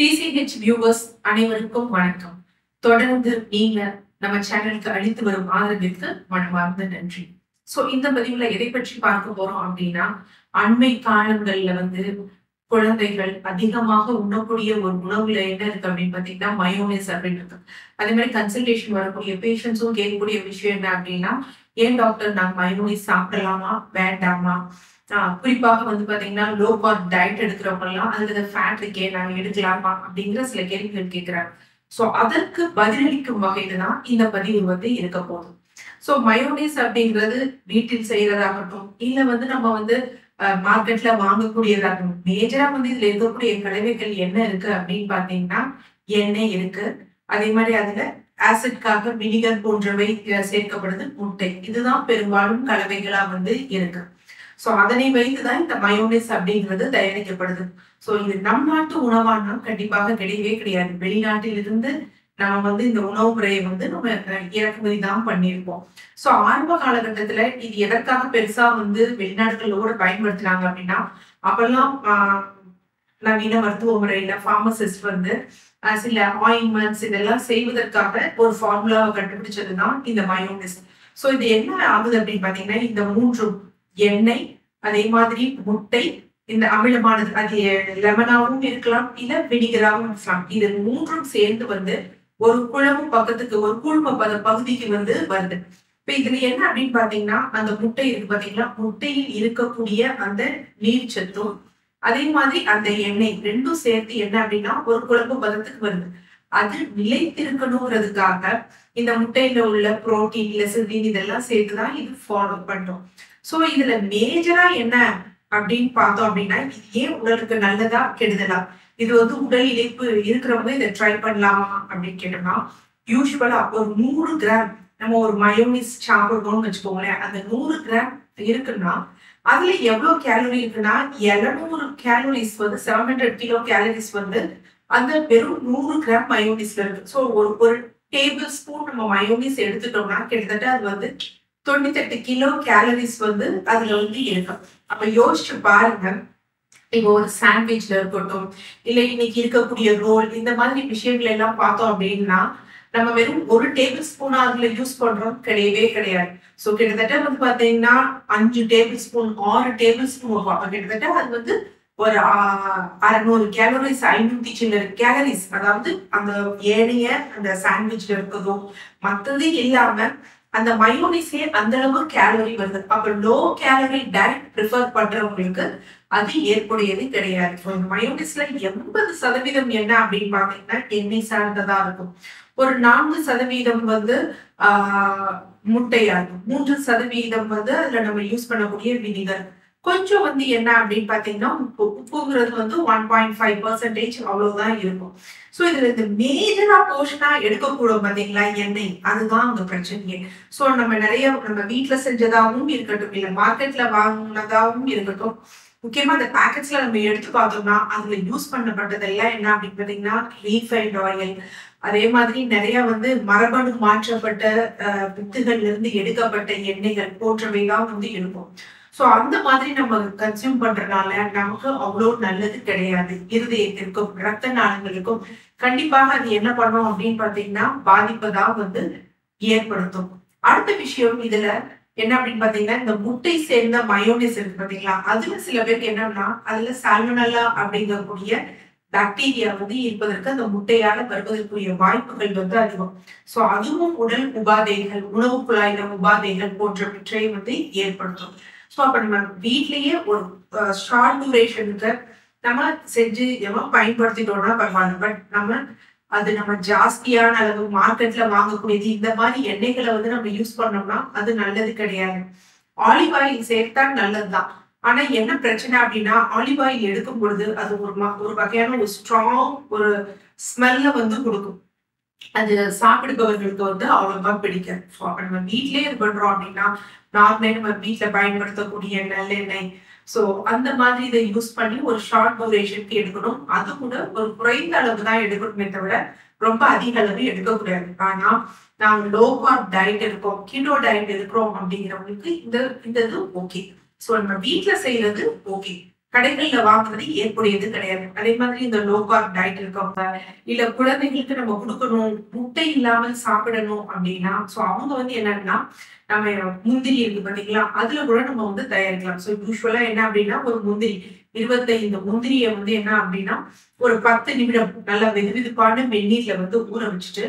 TCH viewers அனைவருக்கும் வணக்கம். தொடர்ந்து நீங்க நம்ம சேனலுக்கு அளித்து வரும் ஆதரவிற்கு மனமார்ந்த நன்றி. இந்த பதிவுல எதை பற்றி பார்க்க போறோம் அப்படின்னா, அண்மை காலங்கள்ல குழந்தைகள் அதிகமாக உண்ணக்கூடிய ஒரு உணவுல என்ன இருக்கு அப்படின்னு பாத்தீங்கன்னா மயோனைஸ் அப்படின்னு இருக்கு. அதே மாதிரி கன்சல்டேஷன் வரக்கூடிய பேஷண்ட்ஸும் கேட்கக்கூடிய விஷயம் என்ன அப்படின்னா, ஏன் டாக்டர் நாங்க மயோனைஸ் சாப்பிடலாமா வேண்டாமா? குறிப்பாக பாத்தீங்கன்னா லோ கார்ப் டயட் எடுக்கிறவங்க எல்லாம் அதுல ஃபேட் இருக்கே நாங்க எடுக்கலாமா அப்படிங்கிற சில கேள்விகள் கேட்கிறாங்க. அதற்கு பதிலளிக்கும் வகையில தான் இந்த பதிவு இருக்க போகுது. மயோனைஸ் அப்படிங்கிறது வீட்டில் செய்யறதாகட்டும் இல்ல நம்ம மார்க்கெட்ல வாங்கக்கூடியதாகட்டும், மேஜரா இதுல இருக்கக்கூடிய கலவைகள் என்ன இருக்கு அப்படின்னு பாத்தீங்கன்னா எண்ணெய் இருக்கு. அதே மாதிரி அதுல ஆசிட்காக வினிகர் போன்றவை சேர்க்கப்படுது, முட்டை, இதுதான் பெரும்பாலும் கலவைகளா இருக்கு. அதனை வைத்துதான் இந்த மயோனைஸ் அப்படிங்கிறது தயாரிக்கப்படுது. இது நம் நாட்டு உணவானா கண்டிப்பாக கிடையவே கிடையாது. வெளிநாட்டில் இருந்து நம்ம இந்த உணவு முறையை நம்ம இறக்குமதி தான் பண்ணியிருப்போம். ஆரம்ப காலகட்டத்துல இது எதற்காக பெருசா வெளிநாடுகளோட பயன்படுத்தினாங்க அப்படின்னா, அப்பெல்லாம் நவீன மருத்துவ முறையில பார்மசிஸ்ட் சில ஆயின்மெண்ட்ஸ் இதெல்லாம் செய்வதற்காக ஒரு ஃபார்முலாவை கண்டுபிடிச்சதுதான் இந்த மயோனைஸ். இது என்ன ஆகுது அப்படின்னு பாத்தீங்கன்னா, இந்த மூன்று எண்ணெய், அதே மாதிரி முட்டை, இந்த அமிலமானது, அது லெமனாவும் இருக்கலாம் இல்ல வினிகராவும் இருக்கலாம், இது மூன்றும் சேர்ந்து ஒரு குழம்பு பக்கத்துக்கு ஒரு கூழ்ம பகுதிக்கு வருது. இப்ப இதுல என்ன அப்படின்னு பாத்தீங்கன்னா, அந்த முட்டை இருக்கு பாத்தீங்களா, முட்டையில் இருக்கக்கூடிய அந்த நீர் சத்தும் அதே மாதிரி அந்த எண்ணெய் ரெண்டும் சேர்த்து என்ன அப்படின்னா ஒரு குழம்பு பதத்துக்கு வருது. அது நிலைத்திருக்கணுங்கிறதுக்காக இந்த முட்டையில உள்ள புரோட்டீன், லெசிடின் இதெல்லாம் சேர்த்துதான் இது ஃபாலோ பண்றோம். இதுல மேஜரா என்ன அப்படின்னு பார்த்தோம் அப்படின்னா, இது ஏன் உடலுக்கு நல்லதா கெடுதலா, இது உடல் இழைப்பு இருக்கிறவங்க இதை ட்ரை பண்ணலாமா அப்படின்னு கேட்டோம்னா, யூஸ்வலா ஒரு 100 கிராம் நம்ம ஒரு மயோனைஸ் சாப்பிடுறோம்னு வச்சுக்கோங்களேன். அந்த 100 கிராம் இருக்குன்னா அதுல எவ்வளவு கேலரி இருக்குன்னா 700 கேலரிஸ் 700 கிலோ கேலரிஸ் அந்த வெறும் 100 கிராம் மயோனைஸ்ல இருக்கு. ஒரு டேபிள் ஸ்பூன் நம்ம மயோனைஸ் எடுத்துட்டோம்னா கிட்டத்தட்ட அது 98 கிலோ கேலரிஸ் அதுல இருக்கும். அப்ப யோசிச்சு பாருங்க, இப்போ ஒரு சாண்ட்விச்ல இருக்கட்டும் இல்ல இன்னைக்கு இருக்கக்கூடிய ரோல், இந்த மாதிரி விஷயங்கள் எல்லாம் பார்த்தோம் அப்படின்னா நம்ம வெறும் ஒரு டேபிள் ஸ்பூன் அதுல யூஸ் பண்றோம் கிடையவே கிடையாது. கிட்டத்தட்ட பாத்தீங்கன்னா 5 டேபிள் ஸ்பூன் 6 டேபிள் ஸ்பூன் வரும். அப்ப கிட்டத்தட்ட அது ஒரு 600 கேலரிஸ் 500 சில்லற கேலரிஸ், அதாவது அந்த ஏனைய அந்த சாண்ட்விச்ல இருக்கதும் மத்தது இல்லாம அந்த மயோனைஸே அந்த அளவு கேலரி வருது. அப்ப லோ கேலரி டயட் ப்ரிஃபர் பண்றவங்களுக்கு அது ஏற்புடையது கிடையாது. இந்த மயோனைஸ்ல 80% என்ன அப்படின்னு பாத்தீங்கன்னா எண்ணெய் சார்ந்ததா இருக்கும். ஒரு 4% முட்டையா இருக்கும். 3% அதுல நம்ம யூஸ் பண்ணக்கூடிய வினிகர். கொஞ்சம் என்ன அப்படின்னு பாத்தீங்கன்னா உப்புங்கிறது 1.5% அவ்வளவுதான் இருக்கும். இதுல இந்த மேஜரா போர்ஷனா எடுக்கக்கூடும் பாத்தீங்களா எண்ணெய், அதுதான் அங்க பிரச்சனையே. நம்ம வீட்டுல செஞ்சதாகவும் இருக்கட்டும் இல்ல மார்க்கெட்ல வாங்கினதாகவும் இருக்கட்டும், முக்கியமா அந்த பேக்கெட்ஸ்ல நம்ம எடுத்து பார்த்தோம்னா அதுல யூஸ் பண்ணப்பட்டதெல்லாம் என்ன அப்படின்னு பாத்தீங்கன்னா ரீஃபைண்ட் ஆயில், அதே மாதிரி நிறைய மரபணு மாற்றப்பட்ட வித்துகள்ல இருந்து எடுக்கப்பட்ட எண்ணெய்கள் போன்றவைதான் இருக்கும். அந்த மாதிரி நம்ம கன்சியூம் பண்றதுனால நமக்கு அவ்வளவு நல்லது கிடையாது. இருதயத்திற்கும் ரத்த நாளங்களுக்கும் கண்டிப்பாக அது என்ன பண்ணும் அப்படின்னு பாத்தீங்கன்னா பாதிப்பதான் ஏற்படுத்தும். அடுத்த விஷயம் இதுல என்ன அப்படின்னு பாத்தீங்கன்னா, இந்த முட்டை சேர்ந்த மயோனைஸ் இருக்கு பாத்தீங்களா, அதுல சில பேருக்கு என்னன்னா அதுல சால்மனல்லா அப்படிங்கக்கூடிய பாக்டீரியா இருப்பதற்கு அந்த முட்டையால வருவதற்குரிய வாய்ப்புகள் அதிகம். அதுவும் உடல் உபாதைகள், உணவு குழாயில உபாதைகள் போன்றவற்றை ஏற்படுத்தும். அப்ப நம்ம வீட்லயே ஒரு ஷார்ட் டியூரேஷனுக்கு நம்ம செஞ்சு பயன்படுத்திட்டோம்னா பரவாயில்ல. பட் நம்ம ஜாஸ்தியான அளவு மார்க்கெட்ல வாங்கக்கூடியது இந்த மாதிரி எண்ணெய்களை நம்ம யூஸ் பண்ணோம்னா அது நல்லது கிடையாது. ஆலிவ் ஆயில் சேர்த்தா நல்லதுதான். ஆனா என்ன பிரச்சனை அப்படின்னா, ஆலிவ் ஆயில் எடுக்கும் பொழுது அது ஒரு வகையான ஒரு ஸ்ட்ராங் ஒரு ஸ்மெல்ல கொடுக்கும். அது சாப்பிடுபவர்களுக்கு அவ்வளவா பிடிக்காது. அப்ப நம்ம வீட்லயே இது பண்றோம் அப்படின்னா நார்மலே நம்ம வீட்டுல பயன்படுத்தக்கூடிய நல்லெண்ணெய் அந்த மாதிரி இதை யூஸ் பண்ணி ஒரு ஷார்ட் டியூரேஷனுக்கு எடுக்கணும். அது கூட ஒரு குறைந்த அளவு தான் எடுக்கணுமே தவிர ரொம்ப அதிக அளவு எடுக்கக்கூடாது. ஆனா நாங்க லோ கார்ப் டயட் இருக்கோம், கீட்டோ டயட் இருக்கிறோம் அப்படிங்கிறவங்களுக்கு இந்த இது ஓகே. நம்ம வீட்டுல செய்யறது ஓகே. கடைகள்ல வாங்குறது ஏற்புடையது கிடையாது. அதே மாதிரி இந்த லோ கார்ப் டயட் இருக்கவங்க, இல்ல குழந்தைகளுக்கு நம்ம குடுக்கணும், முட்டை இல்லாமல் சாப்பிடணும் அப்படின்னா, சோ அவங்க என்னன்னா, நம்ம முந்திரி இருக்கு பாத்தீங்களா? அதுல கூட நம்ம தயாரிக்கலாம். சோ யூசுவலா என்ன அப்படின்னா, ஒரு முந்திரி 25 முந்திரிய என்ன அப்படின்னா, ஒரு 10 நிமிடம் நல்லா வெதுவெதுப்பான வெந்நீர்ல ஊற வச்சுட்டு,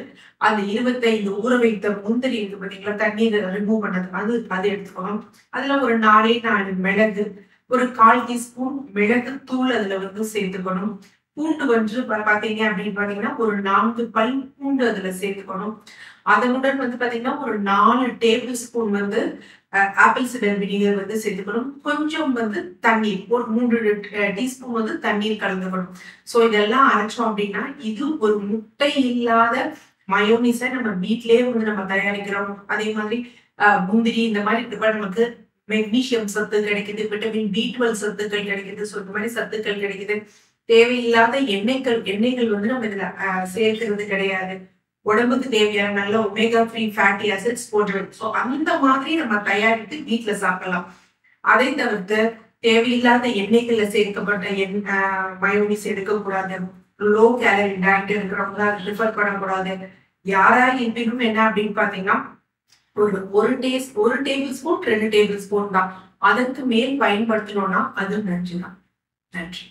அந்த 25 ஊற வைத்த முந்திரி இருக்கு பாத்தீங்களா? தண்ணீர ரிமூவ் பண்ணது. அது எடுத்துக்கணும். அதுல ஒரு 4 4 மிளகு, ஒரு 1/4 டீஸ்பூன் மிளகு தூள் அதுல சேர்த்துக்கணும். பூண்டு பாத்தீங்க அப்படின்னு பாத்தீங்கன்னா, ஒரு 4 பல் பூண்டு அதுல சேர்த்துக்கணும். அதனுடன் பாத்தீங்கன்னா, ஒரு 4 table spoon apple cider vinegar சேர்த்துக்கணும். கொஞ்சம் தண்ணீர், ஒரு 3 டீஸ்பூன் தண்ணீர் கலந்துக்கணும். சோ இதெல்லாம் அரைச்சோம் அப்படின்னா, இது ஒரு முட்டை இல்லாத மயோனீஸ நம்ம வீட்டிலேயே நம்ம தயாரிக்கிறோம். அதே மாதிரி முந்திரி இந்த மாதிரி நமக்கு மெக்னீசியம் சத்து கிடைக்குது, விட்டமின் B12 சத்துக்கள் கிடைக்குது. சோ இந்த மாதிரி சத்துக்கள் கிடைக்குது. தேவையில்லாத எண்ணெய்கள் நம்ம இதுல சேர்க்கிறது கிடையாது. உடம்புக்கு தேவையான நல்ல ஒமேகா 3 ஃபேட்டி ஆசிட்ஸ் போடுறது. சோ அந்த மாதிரி நம்ம தயாரித்து வீட்டுல சாப்பிடலாம். அதை தவிர்த்து தேவையில்லாத எண்ணெய்கள்ல சேர்க்கப்பட்ட மயோனிஸ் எடுக்கக்கூடாது. லோ கேலரி டயட் இருக்கிறவங்க அதை ப்ரிஃபர் பண்ணக்கூடாது. யாரா இருப்பினும் என்ன அப்படின்னு பாத்தீங்கன்னா, ஒரு டேபிள் ஸ்பூன் 2 டேபிள் ஸ்பூன் தான். அதற்கு மேல் பயன்படுத்தணும்னா அது நன்றிதான். நன்றி.